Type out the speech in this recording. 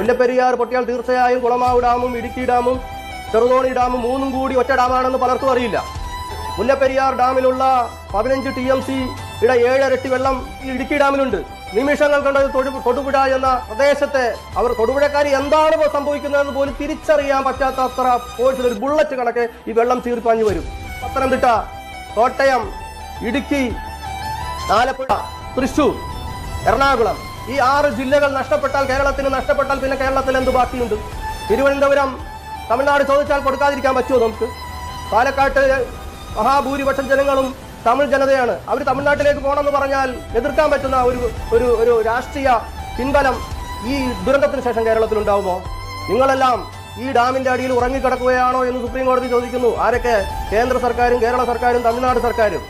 മുല്ലപ്പെരിയാർ പൊട്ടിയാൽ തീർച്ചയായും കുളമാവ് ഡാമും ഇടുക്കി ഡാമും ചെറുതോണി ഡാമും മൂന്നും കൂടി ഒറ്റ ഡാമാണെന്ന് പലർക്കും അറിയില്ല. മുല്ലപ്പെരിയാർ ഡാമിലുള്ള 15 TMC-യുടെ 7 ഇരട്ടി വെള്ളം ഈ ഇടുക്കി ഡാമിലുണ്ട്. നിമിഷങ്ങൾ കണ്ടത് തൊടുപുഴ എന്ന പ്രദേശത്തെ തൊടുപുഴക്കാർ എന്താണ് സംഭവിക്കുന്നതെന്ന് പോലും തിരിച്ചറിയാൻ പറ്റാത്ത അത്ര ഫോഴ്സിൽ ഒരു ബുള്ളറ്റ് കണക്കെ ഈ വെള്ളം ചീറിപ്പാഞ്ഞു വരും. പത്തനംതിട്ട, കോട്ടയം, ഇടുക്കി, ആലപ്പുഴ, തൃശൂർ, എറണാകുളം ഈ 6 ജില്ലകൾ നഷ്ടപ്പെട്ടാൽ പിന്നെ കേരളത്തിൽ എന്ത് ബാക്കിയുണ്ട്? തിരുവനന്തപുരം, തമിഴ്നാട് ചോദിച്ചാൽ കൊടുക്കാതിരിക്കാൻ പറ്റുമോ നമുക്ക്? പാലക്കാട്ട് മഹാഭൂരിപക്ഷം ജനങ്ങളും തമിഴ് ജനതയാണ്. അവർ തമിഴ്നാട്ടിലേക്ക് പോകണമെന്ന് പറഞ്ഞാൽ എതിർക്കാൻ പറ്റുന്ന ഒരു രാഷ്ട്രീയ പിൻബലം ഈ ദുരന്തത്തിന് ശേഷം കേരളത്തിൽ ഉണ്ടാവുമോ? നിങ്ങളെല്ലാം ഈ ഡാമിന്റെ അടിയിൽ ഉറങ്ങിക്കിടക്കുകയാണോ എന്ന് സുപ്രീം കോടതി ചോദിക്കുന്നു. ആരൊക്കെ? കേന്ദ്ര സർക്കാരും കേരള സർക്കാരും തമിഴ്നാട് സർക്കാരും.